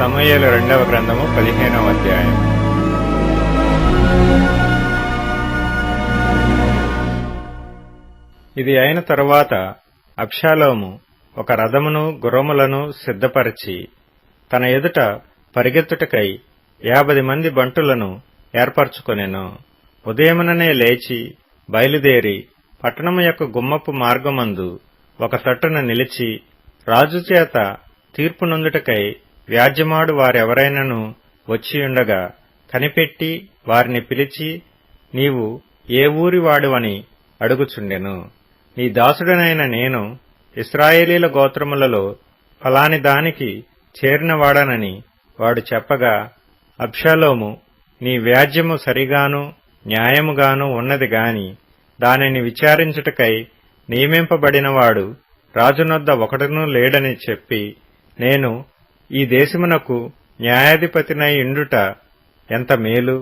సమూయేలు రెండవ గ్రంథము 15వ అధ్యాయం. ఇది అయిన తరువాత అబ్షాలోము ఒక రథమును గుర్రములను సిద్ధపరచి తన ఎదుట పరిగెత్తుటకై 50 మంది బంటులను ఏర్పరచుకొనెను. ఉదయముననే లేచి బయలుదేరి పట్టణము యొక్క గుమ్మపు మార్గమందు ఒక తట్టున నిలిచి రాజుచేత తీర్పు నొందుటకై వ్యాజ్యమాడు వారెవరైనను వచ్చియుండగా కనిపెట్టి వారిని పిలిచి, నీవు ఏ ఊరి వాడివని అడుగుచుండెను. నీ దాసుడనైన నేను ఇశ్రాయేలీల గోత్రములలో ఫలాని దానికి చేరినవాడనని వాడు చెప్పగా, అబ్షాలోము, నీ వ్యాజ్యము సరిగాను న్యాయముగాను ఉన్నది గాని దానిని విచారించుటకై నియమింపబడినవాడు రాజునొద్ద ఒకడునూ లేడని చెప్పి, నేను ఈ దేశమునకు న్యాయాధిపతినై ఉండుట ఎంత మేలు.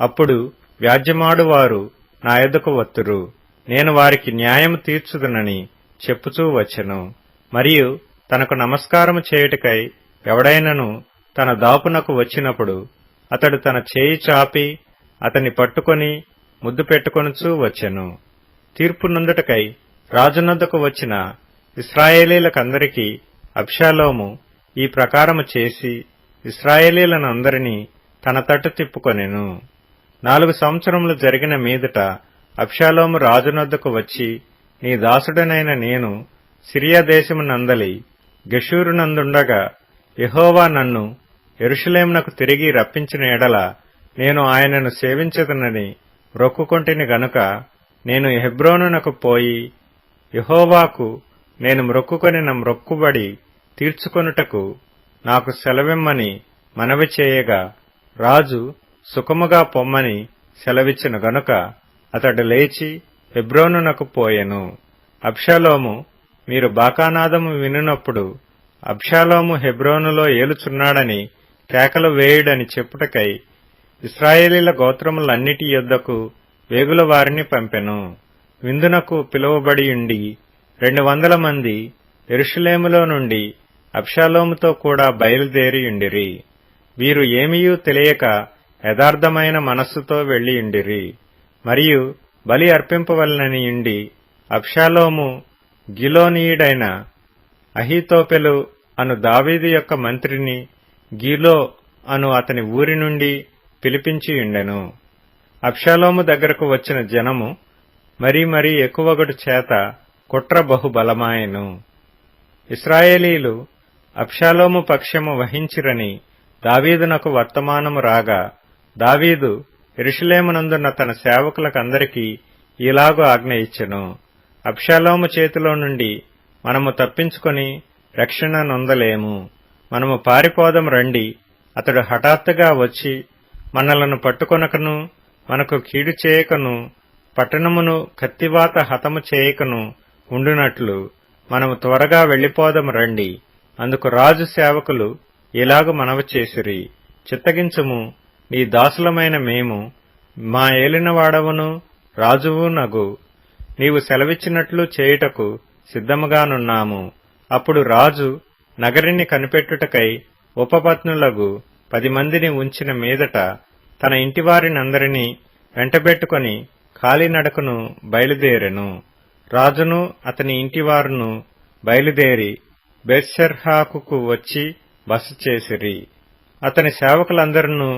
అప్పుడు వ్యాజ్యమాడువారు నా యొద్దకు వత్తురు, నేను వారికి న్యాయము తీర్చుదునని చెప్పుచూ వచ్చెను. మరియు తనకు నమస్కారము చేయుటకై ఎవడైనను తన దాపునకు వచ్చినప్పుడు అతడు తన చేయి చాపి అతన్ని పట్టుకొని ముద్దు పెట్టుకొనుచూ వచ్చెను. తీర్పు నొందుటకై రాజునొద్దకు వచ్చిన ఇశ్రాయేలీలకందరికీ అబ్షాలోము ఈ ప్రకారము చేసి ఇశ్రాయేలీలనందరినీ తన తట్టు తిప్పుకొనెను. 4 సంవత్సరములు జరిగిన మీదట అబ్షాలోము రాజునొద్దకు వచ్చి, నీ దాసుడనైన నేను సిరియా దేశమునందలి గెషూరునందుండగా యెహోవా నన్ను యెరూషలేమునకు తిరిగి రప్పించిన ఎడల నేను ఆయనను సేవించదనని మ్రొక్కుకొంటిని గనుక నేను హెబ్రోనునకు పోయి యెహోవాకు నేను మ్రొక్కుకొనిన మ్రొక్కుబడి తీర్చుకొనుటకు నాకు సెలవిమ్మని మనవి చేయగా రాజు సుఖముగా పొమ్మని సెలవిచ్చిన గనుక అతడు లేచి హెబ్రోనునకు పోయెను. అబ్షాలోము మీరు బాకానాదము వినునప్పుడు అబ్షాలోము హెబ్రోనులో ఏలుచున్నాడని కేకలు వేయుడని చెప్పుటకై ఇశ్రాయేలీల గోత్రములన్నిటి యొద్దకు వేగుల వారిని పంపెను. విందునకు పిలువబడియుండి 200 మంది యెరూషలేములో నుండి అబ్షాలోముతో కూడా బయలుదేరియుండిరి. వీరు ఏమీయూ తెలియక యథార్థమైన మనస్సుతో వెళ్లియుండిరి. మరియు బలి అర్పింపవలననియుండి అబ్షాలోము గిలోనీయుడైన అహీతోపెలు అను దావీదు యొక్క మంత్రిని గీలో అను అతని ఊరి నుండి పిలిపించియుండెను. అబ్షాలోము దగ్గరకు వచ్చిన జనము మరీ ఎక్కువగటు చేత కుట్ర బహుబలమాయెను. ఇశ్రాయేలీలు అబ్షాలోము పక్షము వహించిరని దావీదునకు వర్తమానము రాగా దావీదు యెరూషలేమునందున్న తన సేవకులకందరికీ ఈలాగు ఆజ్ఞ ఇచ్చెను, అబ్షాలోము చేతిలో నుండి మనము తప్పించుకొని రక్షణ నొందలేము. మనము పారిపోదము రండి. అతడు హఠాత్తుగా వచ్చి మనలను పట్టుకొనకను మనకు కీడు చేయకను పట్టణమును కత్తివాత హతము చేయకను ఉండునట్లు మనము త్వరగా వెళ్లిపోదము రండి. అందుకు రాజు సేవకులు ఇలాగు మనవి చేసిరి, చిత్తగించుము, నీ దాసులమైన మేము మా ఏలినవాడవును రాజువు నగు. నీవు సెలవిచ్చినట్లు చేయుటకు సిద్ధముగానున్నాము. అప్పుడు రాజు నగరిని కనిపెట్టుటకై ఉపపత్నులగు 10 మందిని ఉంచిన మీదట తన ఇంటివారినందరినీ వెంటబెట్టుకొని కాలినడకను బయలుదేరెను. రాజును అతని ఇంటివారును బయలుదేరి బెత్షెర్హాకుకు వచ్చి బస చేసిరి. అతని సేవకులందరూ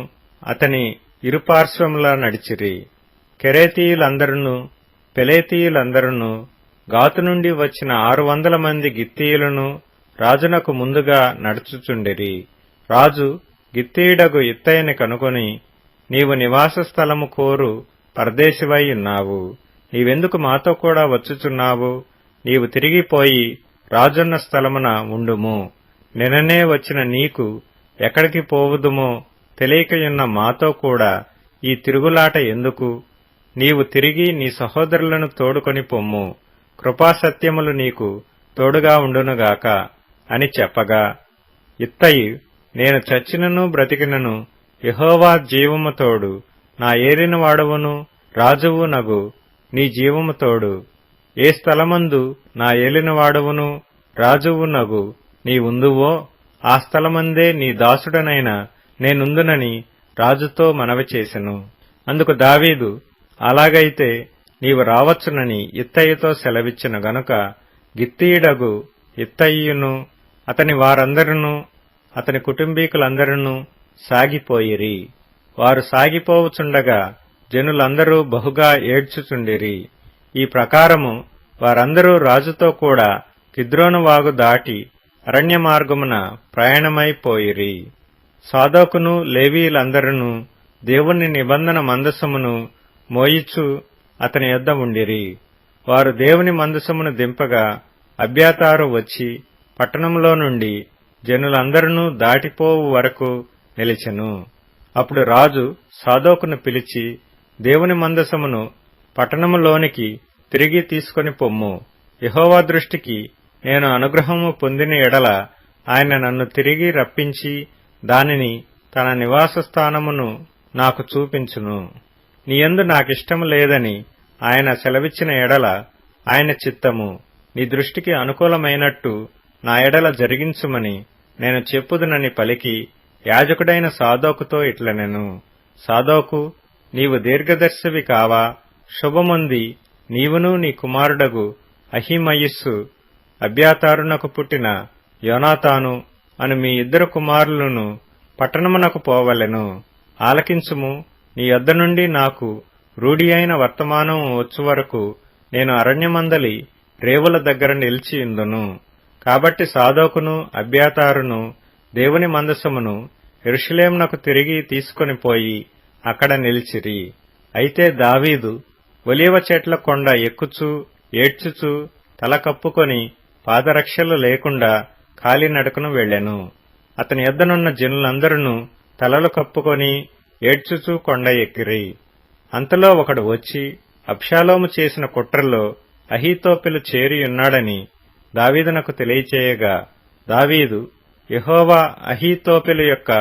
అతని ఇరుపార్శ్వముల నడిచిరి. కెరేతీయులందరూ పెలేతీయులందరూ గాతు నుండి వచ్చిన 600 మంది గిత్తీయులను రాజునకు ముందుగా నడుచుచుండిరి. రాజు గిత్తీయుడగు ఇత్తయిని కనుగొని, నీవు నివాస స్థలము కోరు పరదేశివై ఉన్నావు. నీవెందుకు మాతో కూడా వచ్చుచున్నావు? నీవు తిరిగిపోయి రాజున్న స్థలమున ఉండుము. నిన్ననే వచ్చిన నీకు ఎక్కడికి పోవుదుమో తెలియకయున్న మాతో కూడా ఈ తిరుగులాట ఎందుకు? నీవు తిరిగి నీ సహోదరులను తోడుకొని పొమ్ము. కృపాసత్యములు నీకు తోడుగా ఉండునుగాక అని చెప్పగా, ఇత్తయి, నేను చచ్చినను బ్రతికినను యెహోవా జీవము తోడు, నా ఏలిన వాడవును రాజువు నగు నీ జీవము తోడు. ఏ స్థలమందు నా ఏలిన వాడవును రాజువు నగు నీ ఉందువో ఆ స్థలమందే నీ దాసుడనైన నేనుందునని రాజుతో మనవి చేసెను. అందుకు దావీదు, అలాగైతే నీవు రావచ్చునని ఇత్తయితో సెలవిచ్చిన గనుక గిత్తీయుడగు ఇత్తయియును అతని వారందరును అతని కుటుంబీకులందరూ సాగిపోయిరి. వారు సాగిపోవుచుండగా జనులందరూ బహుగా ఏడ్చుచుండిరి. ఈ ప్రకారము వారందరూ రాజుతో కూడా కిద్రోను వాగు దాటి అరణ్య మార్గమున ప్రయాణమైపోయిరి. సాదోకును లేవీయులందరూ దేవుని నిబంధన మందసమును మోయిచు అతని యొద్ద ఉండిరి. వారు దేవుని మందసమును దింపగా అబ్యాతారు వచ్చి పట్టణంలో నుండి జనులందరూ దాటిపోవు వరకు నిలిచెను. అప్పుడు రాజు సాదోకును పిలిచి, దేవుని మందసమును పట్టణములోనికి తిరిగి తీసుకొని పొమ్ము. యెహోవా దృష్టికి నేను అనుగ్రహము పొందిన ఎడల ఆయన నన్ను తిరిగి రప్పించి దానిని తన నివాస స్థానమును నాకు చూపించును. నీయందు నాకిష్టము లేదని ఆయన సెలవిచ్చిన ఎడల ఆయన చిత్తము నీ దృష్టికి అనుకూలమైనట్టు నా ఎడల జరిగించుమని నేను చెప్పుదునని పలికి యాజకుడైన సాదోకుతో ఇట్లనెను. సాదోకు, నీవు దీర్ఘదర్శివి కావా? శుభముంది నీవును నీ కుమారుడగు అహీమయస్సు అబ్యాతారునకు పుట్టిన యోనాతాను అను మీ ఇద్దరు కుమారులను పట్టణమునకు పోవలెను. ఆలకించుము. నీ యొద్ద నుండి నాకు రూఢి అయిన వర్తమానం వచ్చు వరకు నేను అరణ్యమందలి రేవుల దగ్గర నిలిచియుందును. కాబట్టి సాదోకును అబ్యాతారును దేవుని మందసమును యెరూషలేమునకు తిరిగి తీసుకొని పోయి అక్కడ నిలిచిరి. అయితే దావీదు ఒలీవ చెట్ల కొండ ఎక్కుచూ ఏడ్చుచూ తల కప్పుకొని పాదరక్షలు లేకుండా కాలినడకను వెళ్లెను. అతని యొద్దనున్న జనులందరూ తలలు కప్పుకొని ఏడ్చుచూ కొండ ఎక్కిరి. అంతలో ఒకడు వచ్చి అబ్షాలోము చేసిన కుట్రలో అహీతోపెలు చేరియున్నాడని దావీదునకు తెలియచేయగా దావీదు యెహోవా అహీతోపెలు యొక్క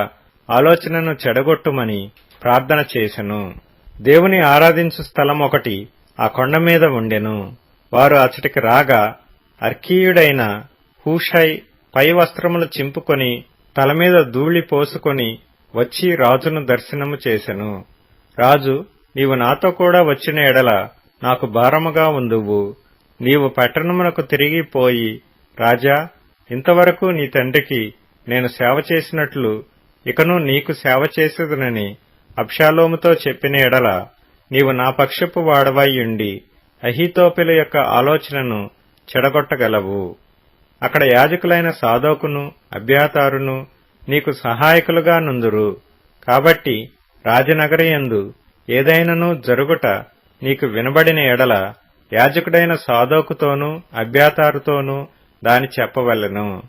ఆలోచనను చెడగొట్టుమని ప్రార్థన చేసెను. దేవుని ఆరాధించు స్థలం ఒకటి ఆ కొండ మీద ఉండెను. వారు అచ్చటికి రాగా అర్కీయుడైన హూషై పై వస్త్రములు చింపుకొని తలమీద ధూళి పోసుకొని వచ్చి రాజును దర్శనము చేసెను. రాజు, నీవు నాతో కూడా వచ్చిన ఎడల నాకు భారముగా ఉందువు. నీవు పట్టణమునకు తిరిగి పోయి, రాజా, ఇంతవరకు నీ తండ్రికి నేను సేవ చేసినట్లు ఇకను నీకు సేవ చేసేదనని అబ్షాలోముతో చెప్పిన ఎడల నీవు నా పక్షపు వాడవైయుండి అహీతోపెలు యొక్క ఆలోచనను చెడగొట్టగలవు. అక్కడ యాజకులైన సాదోకును అబ్యాతారును నీకు సహాయకులుగా నుందురు. కాబట్టి రాజనగరయందు ఏదైనను జరుగుట నీకు వినబడిన ఎడల యాజకుడైన సాదోకుతోనూ అబ్యాతారుతోనూ దాని చెప్పవలెను.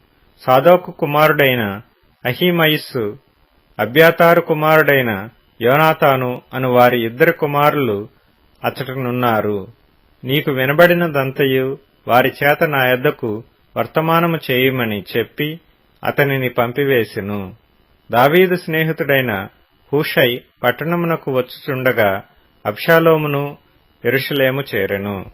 సాదోకు కుమారుడైన అహీమయస్సు అబ్యాతారు కుమారుడైన యోనాతాను అను వారి ఇద్దరు కుమారులు అచ్చటనున్నారు. నీకు వినబడినదంతయు వారి చేత నా యొద్దకు వర్తమానము చేయుమని చెప్పి అతనిని పంపివేసెను. దావీదు స్నేహితుడైన హూషై పట్టణమునకు వచ్చుచుండగా అబ్షాలోమును యెరూషలేము చేరెను.